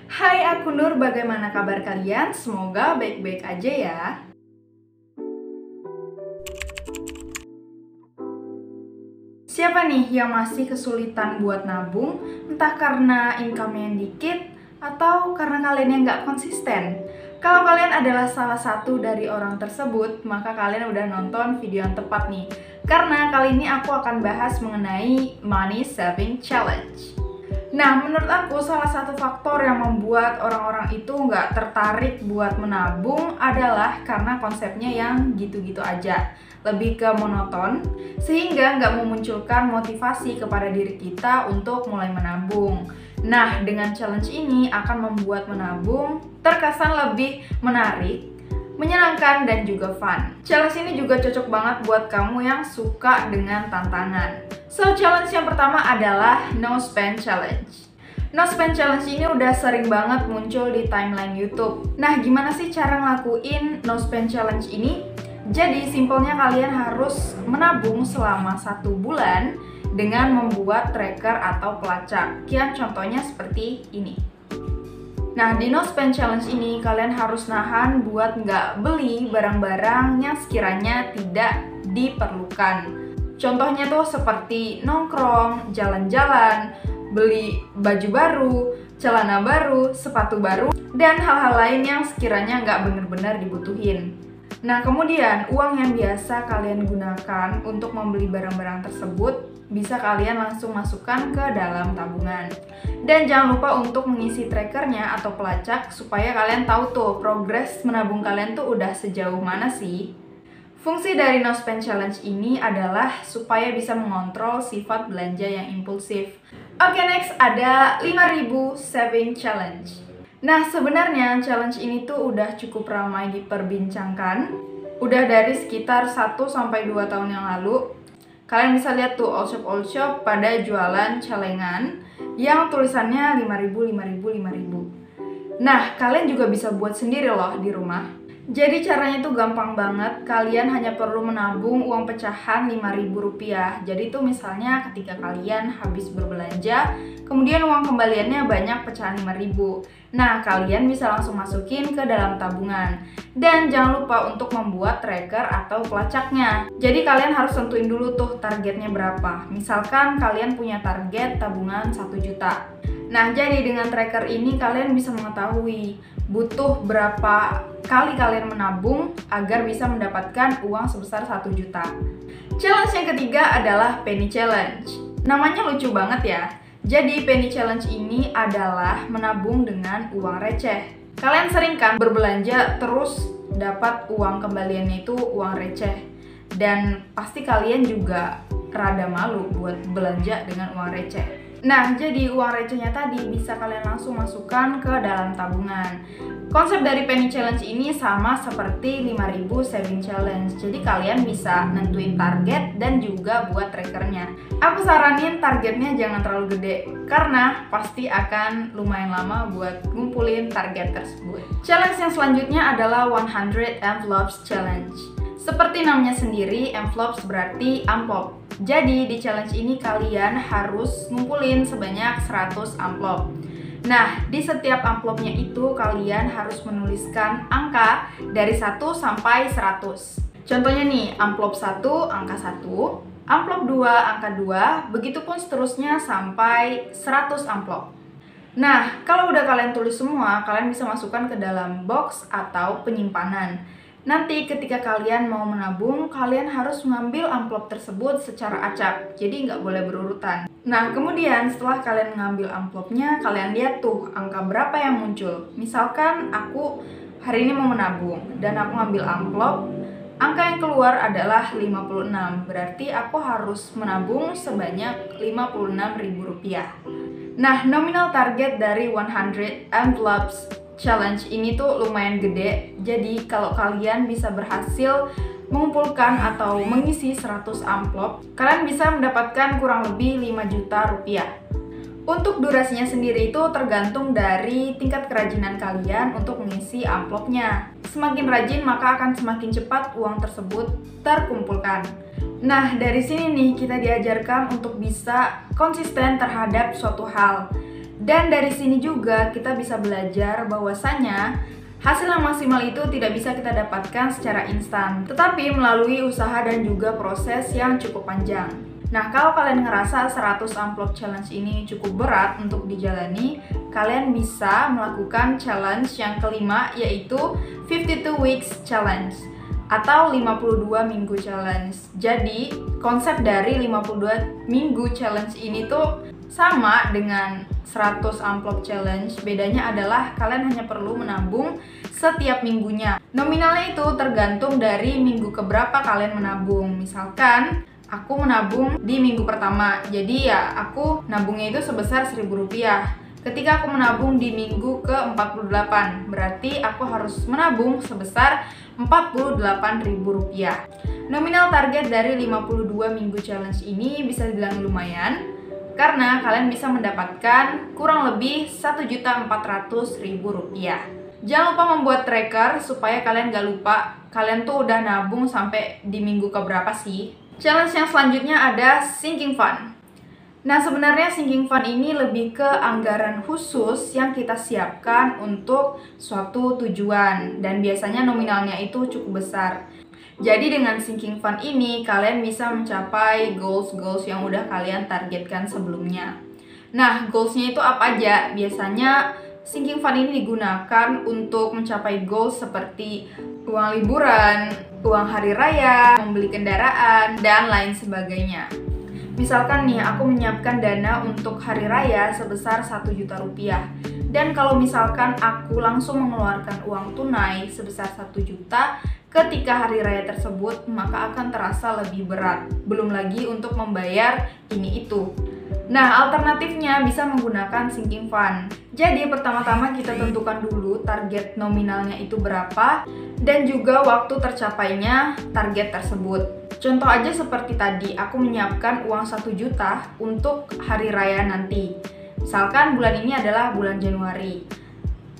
Hai, aku Nur, bagaimana kabar kalian? Semoga baik-baik aja ya. Siapa nih yang masih kesulitan buat nabung, entah karena income-nya yang dikit, atau karena kalian yang nggak konsisten? Kalau kalian adalah salah satu dari orang tersebut, maka kalian udah nonton video yang tepat nih. Karena kali ini aku akan bahas mengenai Money Saving Challenge. Nah, menurut aku salah satu faktor yang membuat orang-orang itu nggak tertarik buat menabung adalah karena konsepnya yang gitu-gitu aja, lebih ke monoton, sehingga nggak memunculkan motivasi kepada diri kita untuk mulai menabung. Nah, dengan challenge ini akan membuat menabung terkesan lebih menarik, menyenangkan, dan juga fun. Challenge ini juga cocok banget buat kamu yang suka dengan tantangan. So, challenge yang pertama adalah No Spend Challenge. No Spend Challenge ini udah sering banget muncul di timeline YouTube. Nah, gimana sih cara ngelakuin No Spend Challenge ini? Jadi, simpelnya kalian harus menabung selama 1 bulan dengan membuat tracker atau pelacak. Yang contohnya seperti ini. Nah, di No Spend Challenge ini kalian harus nahan buat nggak beli barang-barang yang sekiranya tidak diperlukan. Contohnya tuh seperti nongkrong, jalan-jalan, beli baju baru, celana baru, sepatu baru, dan hal-hal lain yang sekiranya nggak benar-benar dibutuhin. Nah, kemudian uang yang biasa kalian gunakan untuk membeli barang-barang tersebut bisa kalian langsung masukkan ke dalam tabungan. Dan jangan lupa untuk mengisi trackernya atau pelacak supaya kalian tahu tuh progres menabung kalian tuh udah sejauh mana sih. Fungsi dari No Spend Challenge ini adalah supaya bisa mengontrol sifat belanja yang impulsif. Oke, next ada 5.000 Saving Challenge. Nah, sebenarnya challenge ini tuh udah cukup ramai diperbincangkan. Udah dari sekitar 1-2 tahun yang lalu. Kalian bisa lihat tuh all shop pada jualan celengan yang tulisannya 5.000. Nah, kalian juga bisa buat sendiri loh di rumah. Jadi caranya itu gampang banget, kalian hanya perlu menabung uang pecahan Rp5.000. Jadi itu misalnya ketika kalian habis berbelanja, kemudian uang kembaliannya banyak pecahan Rp5.000. Nah, kalian bisa langsung masukin ke dalam tabungan. Dan jangan lupa untuk membuat tracker atau pelacaknya. Jadi kalian harus tentuin dulu tuh targetnya berapa. Misalkan kalian punya target tabungan 1 juta. Nah, jadi dengan tracker ini kalian bisa mengetahui butuh berapa kali kalian menabung agar bisa mendapatkan uang sebesar 1 juta. Challenge yang ketiga adalah Penny Challenge. Namanya lucu banget ya. Jadi Penny Challenge ini adalah menabung dengan uang receh. Kalian sering kan berbelanja terus dapat uang kembaliannya itu uang receh. Dan pasti kalian juga rada malu buat belanja dengan uang receh. Nah, jadi uang recehnya tadi bisa kalian langsung masukkan ke dalam tabungan. Konsep dari Penny Challenge ini sama seperti 5.000 Saving Challenge. Jadi kalian bisa nentuin target dan juga buat trackernya. Aku saranin targetnya jangan terlalu gede, karena pasti akan lumayan lama buat ngumpulin target tersebut. Challenge yang selanjutnya adalah 100 Envelopes Challenge. Seperti namanya sendiri, envelopes berarti amplop. Jadi di challenge ini kalian harus ngumpulin sebanyak 100 amplop. Nah, di setiap amplopnya itu kalian harus menuliskan angka dari 1 sampai 100. Contohnya nih, amplop 1 angka 1, amplop 2 angka 2, begitupun seterusnya sampai 100 amplop. Nah, kalau udah kalian tulis semua, kalian bisa masukkan ke dalam box atau penyimpanan. Nanti ketika kalian mau menabung, kalian harus mengambil amplop tersebut secara acak, jadi nggak boleh berurutan. Nah, kemudian setelah kalian mengambil amplopnya, kalian lihat tuh angka berapa yang muncul. Misalkan aku hari ini mau menabung, dan aku ngambil amplop, angka yang keluar adalah 56, berarti aku harus menabung sebanyak Rp56.000. Nah, nominal target dari 100 Envelopes Challenge ini tuh lumayan gede. Jadi kalau kalian bisa berhasil mengumpulkan atau mengisi 100 amplop, kalian bisa mendapatkan kurang lebih 5 juta rupiah. Untuk durasinya sendiri itu tergantung dari tingkat kerajinan kalian untuk mengisi amplopnya. Semakin rajin maka akan semakin cepat uang tersebut terkumpulkan. Nah, dari sini nih kita diajarkan untuk bisa konsisten terhadap suatu hal. Dan dari sini juga kita bisa belajar bahwasanya hasil yang maksimal itu tidak bisa kita dapatkan secara instan, tetapi melalui usaha dan juga proses yang cukup panjang. Nah, kalau kalian ngerasa 100 amplop challenge ini cukup berat untuk dijalani, kalian bisa melakukan challenge yang kelima, yaitu 52 weeks challenge atau 52 minggu challenge. Jadi, konsep dari 52 minggu challenge ini tuh sama dengan 100 amplop challenge. Bedanya adalah kalian hanya perlu menabung setiap minggunya. Nominalnya itu tergantung dari minggu keberapa kalian menabung. Misalkan aku menabung di minggu pertama, jadi ya aku nabungnya itu sebesar Rp1.000. Ketika aku menabung di minggu ke-48, berarti aku harus menabung sebesar Rp48.000. Nominal target dari 52 minggu challenge ini bisa dibilang lumayan, karena kalian bisa mendapatkan kurang lebih Rp1.400.000. Jangan lupa membuat tracker supaya kalian gak lupa kalian tuh udah nabung sampai di minggu keberapa sih. Challenge yang selanjutnya ada sinking fund. Nah, sebenarnya sinking fund ini lebih ke anggaran khusus yang kita siapkan untuk suatu tujuan, dan biasanya nominalnya itu cukup besar. Jadi dengan sinking fund ini kalian bisa mencapai goals yang udah kalian targetkan sebelumnya. Nah, goalsnya itu apa aja? Biasanya sinking fund ini digunakan untuk mencapai goals seperti uang liburan, uang hari raya, membeli kendaraan, dan lain sebagainya. Misalkan nih, aku menyiapkan dana untuk hari raya sebesar Rp1.000.000. Dan kalau misalkan aku langsung mengeluarkan uang tunai sebesar 1 juta ketika hari raya tersebut, maka akan terasa lebih berat. Belum lagi untuk membayar ini itu. Nah, alternatifnya bisa menggunakan sinking fund. Jadi pertama-tama kita tentukan dulu target nominalnya itu berapa dan juga waktu tercapainya target tersebut. Contoh aja seperti tadi, aku menyiapkan uang 1 juta untuk hari raya nanti. Misalkan bulan ini adalah bulan Januari.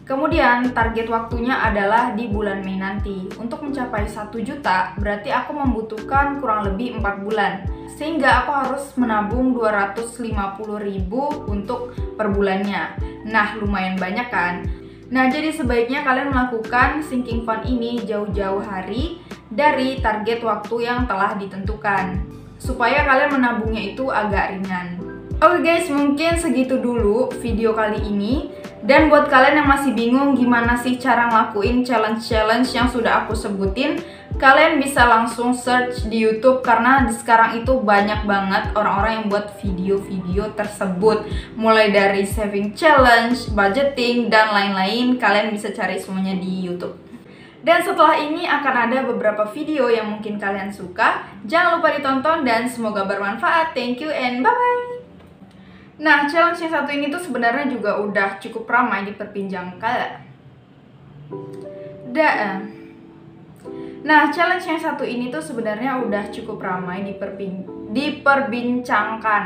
Kemudian target waktunya adalah di bulan Mei nanti. Untuk mencapai 1 juta, berarti aku membutuhkan kurang lebih 4 bulan. Sehingga aku harus menabung Rp250.000 untuk per bulannya. Nah, lumayan banyak kan? Nah, jadi sebaiknya kalian melakukan sinking fund ini jauh-jauh hari dari target waktu yang telah ditentukan, supaya kalian menabungnya itu agak ringan. Oke guys, mungkin segitu dulu video kali ini. Dan buat kalian yang masih bingung gimana sih cara ngelakuin challenge-challenge yang sudah aku sebutin, kalian bisa langsung search di YouTube, karena sekarang itu banyak banget orang-orang yang buat video-video tersebut. Mulai dari saving challenge, budgeting, dan lain-lain, kalian bisa cari semuanya di YouTube. Dan setelah ini akan ada beberapa video yang mungkin kalian suka. Jangan lupa ditonton dan semoga bermanfaat. Thank you and bye-bye! Nah, challenge yang satu ini tuh sebenarnya juga udah cukup ramai diperbincangkan. Nah, challenge yang satu ini tuh sebenarnya udah cukup ramai diperbincangkan.